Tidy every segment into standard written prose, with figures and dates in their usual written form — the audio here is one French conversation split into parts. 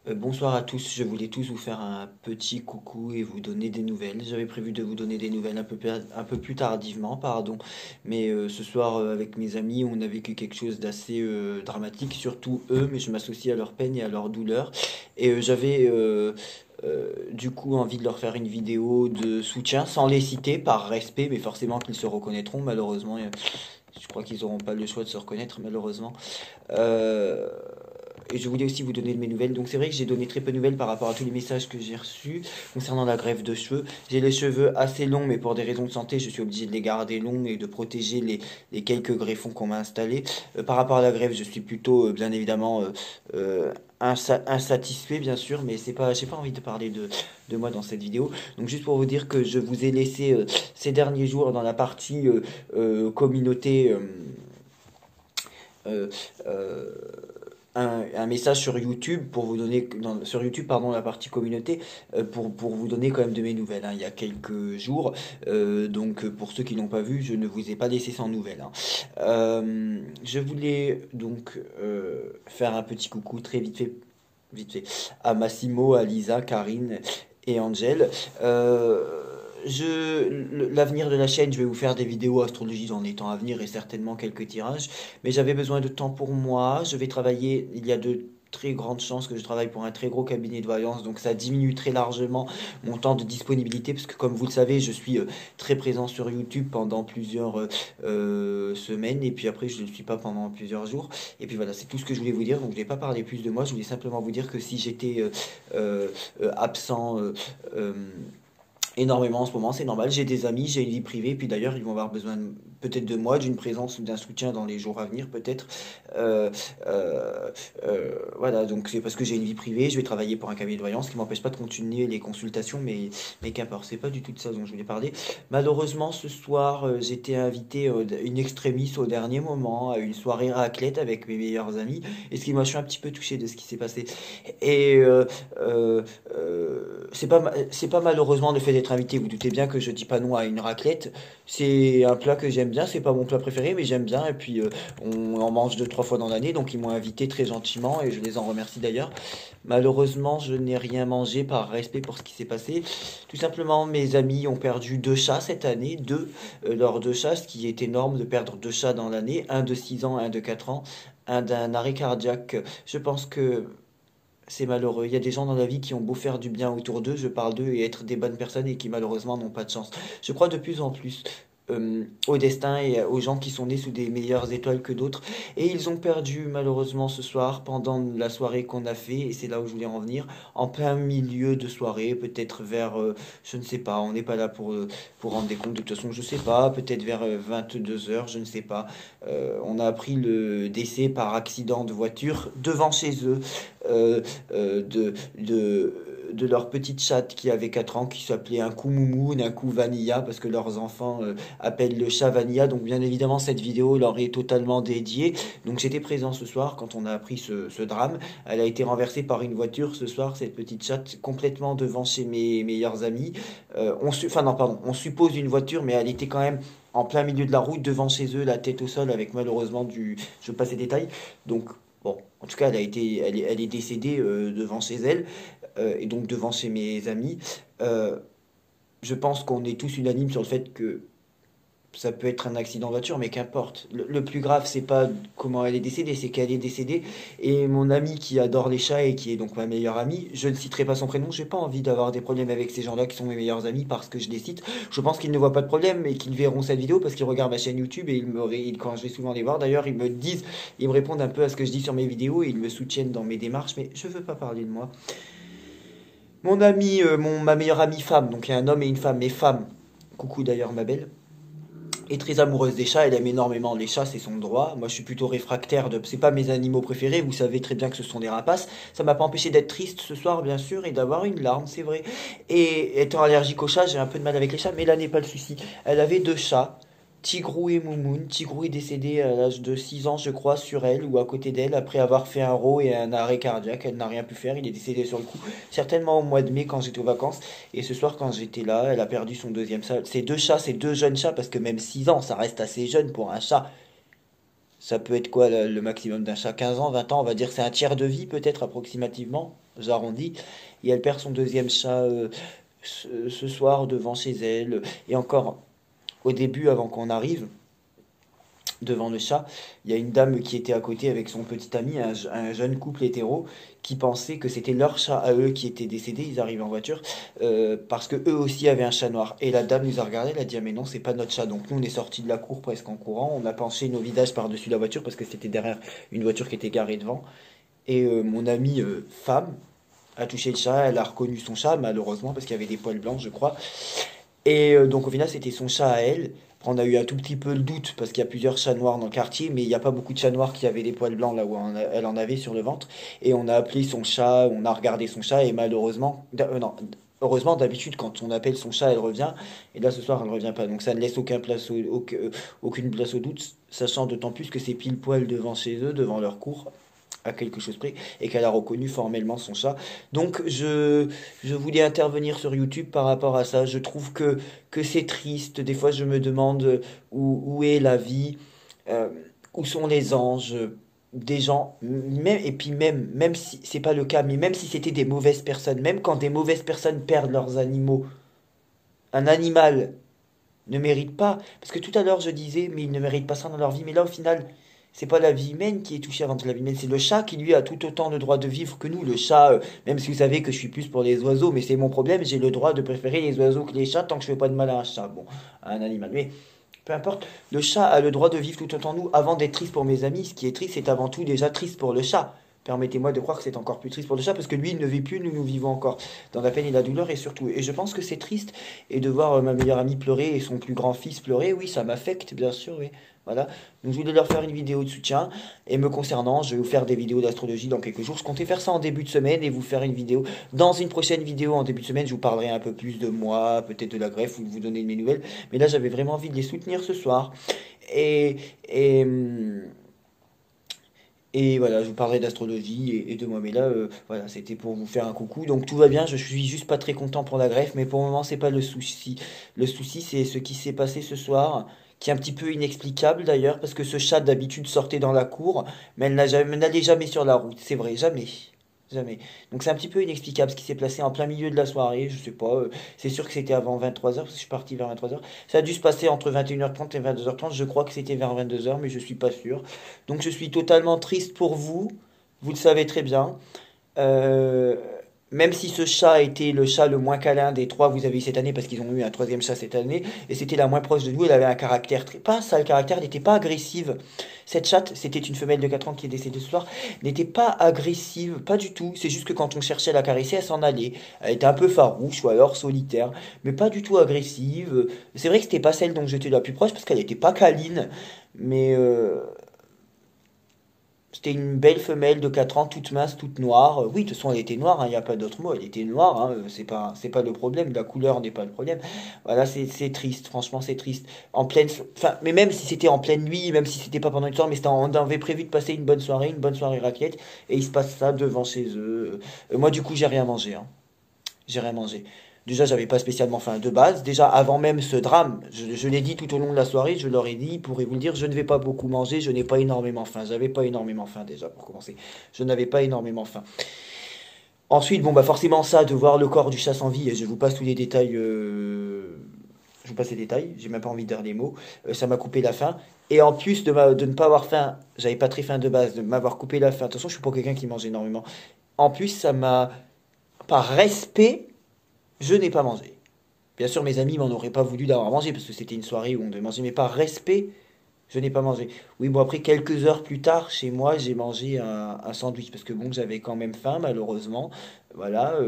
Bonsoir à tous, je voulais tous vous faire un petit coucou et vous donner des nouvelles. J'avais prévu de vous donner des nouvelles un peu plus tardivement, pardon, mais ce soir avec mes amis, on a vécu quelque chose d'assez dramatique, surtout eux, mais je m'associe à leur peine et à leur douleur. Et j'avais du coup envie de leur faire une vidéo de soutien, sans les citer par respect, mais forcément qu'ils se reconnaîtront, malheureusement. Je crois qu'ils n'auront pas le choix de se reconnaître, malheureusement. Euh, et je voulais aussi vous donner de mes nouvelles. Donc c'est vrai que j'ai donné très peu de nouvelles par rapport à tous les messages que j'ai reçus concernant la greffe de cheveux. J'ai les cheveux assez longs, mais pour des raisons de santé, je suis obligé de les garder longs et de protéger les quelques greffons qu'on m'a installés. Par rapport à la greffe, je suis plutôt, bien évidemment, insatisfait, bien sûr, mais c'est pas, j'ai pas envie de parler de moi dans cette vidéo. Donc juste pour vous dire que je vous ai laissé ces derniers jours dans la partie communauté. Euh, euh, un message sur YouTube pour vous donner sur YouTube pardon la partie communauté pour vous donner quand même de mes nouvelles hein, il y a quelques jours donc pour ceux qui n'ont pas vu je ne vous ai pas laissé sans nouvelles hein. Je voulais donc faire un petit coucou très vite fait à Massimo, à Lisa, Karine et Angel. L'avenir de la chaîne, je vais vous faire des vidéos astrologie dans les temps à venir et certainement quelques tirages. Mais j'avais besoin de temps pour moi. Je vais travailler. Il y a de très grandes chances que je travaille pour un très gros cabinet de voyance. Donc ça diminue très largement mon temps de disponibilité. Parce que comme vous le savez, je suis très présent sur YouTube pendant plusieurs semaines. Et puis après, je ne le suis pas pendant plusieurs jours. Et puis voilà, c'est tout ce que je voulais vous dire. Donc je ne vais pas parler plus de moi. Je voulais simplement vous dire que si j'étais absent euh, énormément en ce moment, c'est normal. J'ai des amis, j'ai une vie privée, puis d'ailleurs, ils vont avoir besoin peut-être de moi, d'une présence ou d'un soutien dans les jours à venir, peut-être. Euh, euh, voilà, donc c'est parce que j'ai une vie privée, je vais travailler pour un cabinet de voyance, ce qui m'empêche pas de continuer les consultations, mais qu'importe, c'est pas du tout de ça dont je voulais parler. Malheureusement, ce soir, j'étais invité une extrémiste au dernier moment à une soirée raclette avec mes meilleurs amis, et ce qui m'a, je suis un petit peu touché de ce qui s'est passé. Et c'est pas malheureusement le fait d'être invité. Vous doutez bien que je dis pas non à une raclette. C'est un plat que j'aime bien. C'est pas mon plat préféré, mais j'aime bien. Et puis on en mange deux, trois fois dans l'année. Donc ils m'ont invité très gentiment et je les en remercie d'ailleurs. Malheureusement, je n'ai rien mangé par respect pour ce qui s'est passé. Tout simplement, mes amis ont perdu deux chats cette année. Leurs deux chats, ce qui est énorme de perdre deux chats dans l'année. Un de 6 ans, un de 4 ans. Un d'un arrêt cardiaque. Je pense que c'est malheureux. Il y a des gens dans la vie qui ont beau faire du bien autour d'eux, je parle d'eux et être des bonnes personnes et qui malheureusement n'ont pas de chance. Je crois de plus en plus au destin et aux gens qui sont nés sous des meilleures étoiles que d'autres. Et ils ont perdu malheureusement ce soir pendant la soirée qu'on a fait, et c'est là où je voulais en venir, en plein milieu de soirée, peut-être vers, je ne sais pas, on n'est pas là pour rendre des comptes, de toute façon je sais pas, peut-être vers 22 heures, je ne sais pas. On a appris le décès par accident de voiture devant chez eux euh, euh, de, de, de leur petite chatte qui avait 4 ans, qui s'appelait un coup Moumoun, un coup Vanilla, parce que leurs enfants appellent le chat Vanilla. Donc bien évidemment, cette vidéo leur est totalement dédiée. Donc j'étais présent ce soir quand on a appris ce drame. Elle a été renversée par une voiture ce soir, cette petite chatte, complètement devant chez mes meilleurs amis. Enfin non, pardon, on suppose une voiture, mais elle était quand même en plein milieu de la route, devant chez eux, la tête au sol, avec malheureusement du... Je passe les détails. Donc bon, en tout cas, elle est décédée devant chez elle et donc devant chez mes amis. Euh, je pense qu'on est tous unanimes sur le fait que ça peut être un accident de voiture, mais qu'importe. Le plus grave, c'est pas comment elle est décédée, c'est qu'elle est décédée. Et mon ami qui adore les chats et qui est donc ma meilleure amie, je ne citerai pas son prénom, j'ai pas envie d'avoir des problèmes avec ces gens-là qui sont mes meilleurs amis parce que je les cite. Je pense qu'ils ne voient pas de problème et qu'ils verront cette vidéo parce qu'ils regardent ma chaîne YouTube et quand je vais souvent les voir d'ailleurs, ils me disent, ils me répondent un peu à ce que je dis sur mes vidéos et ils me soutiennent dans mes démarches, mais je veux pas parler de moi. Mon ami, ma meilleure amie femme, donc il y a un homme et une femme, mais femme, coucou d'ailleurs ma belle, est très amoureuse des chats, elle aime énormément les chats, c'est son droit. Moi, je suis plutôt réfractaire de. C'est pas mes animaux préférés, vous savez très bien que ce sont des rapaces. Ça m'a pas empêché d'être triste ce soir, bien sûr, et d'avoir une larme, c'est vrai. Et étant allergique aux chats, j'ai un peu de mal avec les chats, mais là n'est pas le souci. Elle avait deux chats, Tigrou et Moumoun. Tigrou est décédé à l'âge de 6 ans, je crois, sur elle ou à côté d'elle, après avoir fait un row et un arrêt cardiaque. Elle n'a rien pu faire, il est décédé sur le coup. Certainement au mois de mai quand j'étais aux vacances. Et ce soir, quand j'étais là, elle a perdu son deuxième chat. Ces deux chats, ces deux jeunes chats, parce que même 6 ans, ça reste assez jeune pour un chat. Ça peut être quoi le maximum d'un chat? 15 ans, 20 ans, on va dire c'est un tiers de vie peut-être approximativement, j'arrondis. Et elle perd son deuxième chat ce soir devant chez elle. Et encore, au début, avant qu'on arrive devant le chat, il y a une dame qui était à côté avec son petit ami, un jeune couple hétéro, qui pensait que c'était leur chat à eux qui était décédé. Ils arrivent en voiture parce que eux aussi avaient un chat noir. Et la dame nous a regardé, elle a dit ah mais non, c'est pas notre chat. Donc nous on est sortis de la cour presque en courant, on a penché nos visages par-dessus la voiture parce que c'était derrière une voiture qui était garée devant. Et mon amie femme a touché le chat, elle a reconnu son chat malheureusement parce qu'il y avait des poils blancs je crois. Et donc au final, c'était son chat à elle. Après, on a eu un tout petit peu le doute parce qu'il y a plusieurs chats noirs dans le quartier, mais il n'y a pas beaucoup de chats noirs qui avaient des poils blancs là où elle en avait sur le ventre. Et on a appelé son chat, on a regardé son chat et malheureusement, non, heureusement d'habitude quand on appelle son chat, elle revient. Et là ce soir, elle ne revient pas. Donc ça ne laisse aucune place au doute, sachant d'autant plus que c'est pile poil devant chez eux, devant leur cour à quelque chose près, et qu'elle a reconnu formellement son chat. Donc je voulais intervenir sur YouTube par rapport à ça. Je trouve que c'est triste. Des fois je me demande où est la vie, euh, où sont les anges des gens, même, et puis même si c'est pas le cas, mais même si c'était des mauvaises personnes, même quand des mauvaises personnes perdent leurs animaux, un animal ne méritent pas. Parce que tout à l'heure, je disais, mais ils ne méritent pas ça dans leur vie. Mais là, au final, c'est pas la vie humaine qui est touchée avant tout la vie humaine. C'est le chat qui, lui, a tout autant le droit de vivre que nous. Le chat, même si vous savez que je suis plus pour les oiseaux, mais c'est mon problème, j'ai le droit de préférer les oiseaux que les chats tant que je fais pas de mal à un chat. Bon, à un animal. Mais peu importe, le chat a le droit de vivre tout autant nous avant d'être triste pour mes amis. Ce qui est triste, c'est avant tout déjà triste pour le chat. Permettez-moi de croire que c'est encore plus triste pour le chat parce que lui, il ne vit plus, nous vivons encore dans la peine et la douleur et surtout. Et je pense que c'est triste et de voir ma meilleure amie pleurer et son plus grand fils pleurer, oui, ça m'affecte, bien sûr, oui. Voilà. Donc je voulais leur faire une vidéo de soutien et me concernant, je vais vous faire des vidéos d'astrologie dans quelques jours. Je comptais faire ça en début de semaine et vous faire une vidéo. Dans une prochaine vidéo en début de semaine, je vous parlerai un peu plus de moi, peut-être de la greffe ou de vous donner de mes nouvelles. Mais là, j'avais vraiment envie de les soutenir ce soir. Et, et, hum, et voilà, je vous parlerai d'astrologie et de moi. Mais là, voilà, c'était pour vous faire un coucou. Donc tout va bien, je suis juste pas très content pour la greffe, mais pour le moment, c'est pas le souci. Le souci, c'est ce qui s'est passé ce soir, qui est un petit peu inexplicable d'ailleurs, parce que ce chat d'habitude sortait dans la cour, mais elle n'allait jamais sur la route. C'est vrai, jamais. Jamais. Donc c'est un petit peu inexplicable ce qui s'est passé en plein milieu de la soirée, je sais pas. C'est sûr que c'était avant 23 heures parce que je suis parti vers 23 heures. Ça a dû se passer entre 21h30 et 22h30. Je crois que c'était vers 22 heures mais je suis pas sûr. Donc je suis totalement triste pour vous. Vous le savez très bien. Euh, Même si ce chat a été le chat le moins câlin des trois que vous avez eu cette année, parce qu'ils ont eu un troisième chat cette année, et c'était la moins proche de nous, elle avait un caractère très... Pas ça, le caractère, elle n'était pas agressive. Cette chatte, c'était une femelle de 4 ans qui est décédée ce soir, n'était pas agressive, pas du tout. C'est juste que quand on cherchait à la caresser, elle s'en allait. Elle était un peu farouche ou alors solitaire, mais pas du tout agressive. C'est vrai que c'était pas celle dont j'étais la plus proche, parce qu'elle n'était pas câline, mais... C'était une belle femelle de 4 ans, toute mince, toute noire. Oui, de toute façon, elle était noire, il n'y a pas d'autre mot. Elle était noire, hein, c'est pas le problème. La couleur n'est pas le problème. Voilà, c'est triste, franchement, c'est triste. En pleine, enfin, mais même si c'était en pleine nuit, même si c'était pas pendant une soirée, mais on avait prévu de passer une bonne soirée raclette, et il se passe ça devant chez eux. Moi, du coup, j'ai rien mangé, hein. J'ai rien mangé. Déjà, j'avais pas spécialement faim de base. Déjà, avant même ce drame, je l'ai dit tout au long de la soirée, je leur ai dit, pourrez vous le dire, je ne vais pas beaucoup manger, je n'ai pas énormément faim. J'avais pas énormément faim déjà, pour commencer. Je n'avais pas énormément faim. Ensuite, bon, bah forcément ça, de voir le corps du chat sans vie, et je vous passe tous les détails, je vous passe les détails, j'ai même pas envie de dire des mots, ça m'a coupé la faim. Et en plus de ne pas avoir faim, j'avais pas très faim de base, de m'avoir coupé la faim. De toute façon, je suis pas quelqu'un qui mange énormément. En plus, ça m'a, par respect, je n'ai pas mangé. Bien sûr, mes amis m'en auraient pas voulu d'avoir mangé parce que c'était une soirée où on devait manger, mais par respect, je n'ai pas mangé. Oui, bon, après, quelques heures plus tard, chez moi, j'ai mangé un sandwich parce que bon, j'avais quand même faim, malheureusement. Voilà,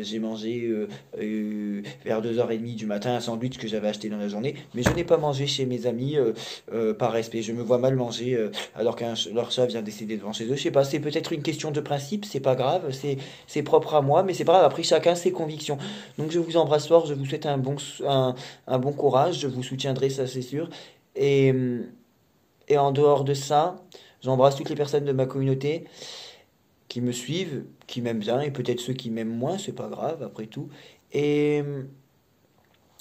j'ai mangé vers 2h30 du matin un sandwich que j'avais acheté dans la journée, mais je n'ai pas mangé chez mes amis par respect. Je me vois mal manger alors qu'un leur chat vient décéder devant chez eux. Je sais pas, c'est peut-être une question de principe, c'est pas grave, c'est propre à moi, mais c'est pas grave. Après, chacun ses convictions. Donc, je vous embrasse fort, je vous souhaite un bon courage, je vous soutiendrai, ça c'est sûr. Et, et en dehors de ça, j'embrasse toutes les personnes de ma communauté qui me suivent, qui m'aiment bien, et peut-être ceux qui m'aiment moins, c'est pas grave, après tout. Et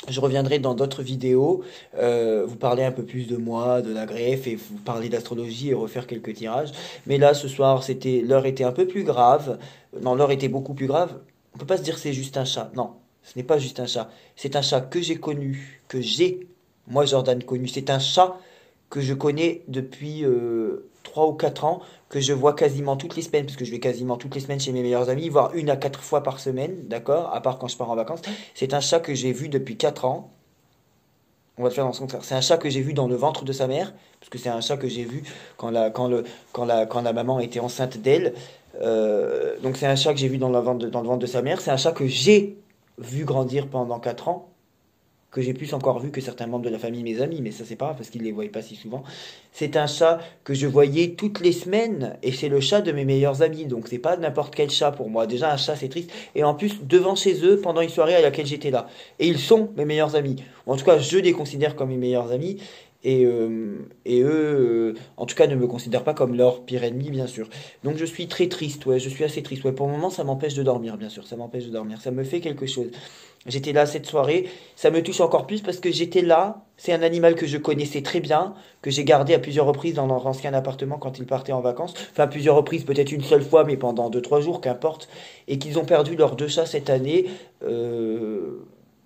Je reviendrai dans d'autres vidéos, vous parler un peu plus de moi, de la greffe, et vous parler d'astrologie et refaire quelques tirages. Mais là, ce soir, l'heure était un peu plus grave. Non, l'heure était beaucoup plus grave. On peut pas se dire que c'est juste un chat. Non, ce n'est pas juste un chat. C'est un chat que j'ai connu, moi Jordan connu. C'est un chat que je connais depuis 3 ou 4 ans, que je vois quasiment toutes les semaines, parce que je vais quasiment toutes les semaines chez mes meilleurs amis, voire 1 à 4 fois par semaine, d'accord, à part quand je pars en vacances. C'est un chat que j'ai vu depuis 4 ans. On va le faire dans ce contraire. C'est un chat que j'ai vu dans le ventre de sa mère, parce que c'est un chat que j'ai vu quand la maman était enceinte d'elle. Donc c'est un chat que j'ai vu dans le ventre de sa mère. C'est un chat que j'ai vu grandir pendant 4 ans, que j'ai plus encore vu que certains membres de la famille, mes amis, mais ça c'est pas grave parce qu'ils les voyaient pas si souvent. C'est un chat que je voyais toutes les semaines et c'est le chat de mes meilleurs amis, donc c'est pas n'importe quel chat pour moi. Déjà un chat c'est triste et en plus devant chez eux pendant une soirée à laquelle j'étais là. Et ils sont mes meilleurs amis. Ou en tout cas je les considère comme mes meilleurs amis et eux, en tout cas, ne me considèrent pas comme leur pire ennemi, bien sûr. Donc je suis très triste, ouais, je suis assez triste. Ouais, pour le moment, ça m'empêche de dormir, bien sûr, ça m'empêche de dormir. Ça me fait quelque chose. J'étais là cette soirée, ça me touche encore plus parce que j'étais là. C'est un animal que je connaissais très bien, que j'ai gardé à plusieurs reprises dans leur ancien appartement quand ils partaient en vacances. Enfin, plusieurs reprises, peut-être une seule fois, mais pendant 2, 3 jours, qu'importe. Et qu'ils ont perdu leurs 2 chats cette année.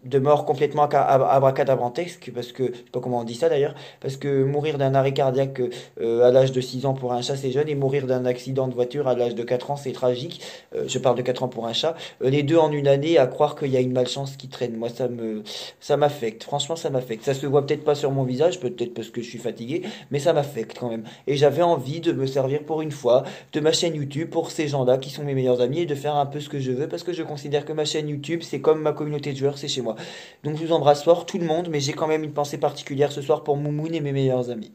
De mort complètement abracadabrantesque, parce que, je sais pas comment on dit ça d'ailleurs, parce que mourir d'un arrêt cardiaque à l'âge de 6 ans pour un chat c'est jeune, et mourir d'un accident de voiture à l'âge de 4 ans c'est tragique. Je parle de 4 ans pour un chat. Les deux en une année, à croire qu'il y a une malchance qui traîne. Moi ça m'affecte, franchement ça m'affecte. Ça se voit peut-être pas sur mon visage, peut-être parce que je suis fatigué, mais ça m'affecte quand même. Et j'avais envie de me servir pour une fois de ma chaîne YouTube pour ces gens-là qui sont mes meilleurs amis et de faire un peu ce que je veux, parce que je considère que ma chaîne YouTube c'est comme ma communauté de joueurs, c'est chez moi. Donc je vous embrasse fort tout le monde, mais j'ai quand même une pensée particulière ce soir pour Moumoun et mes meilleurs amis.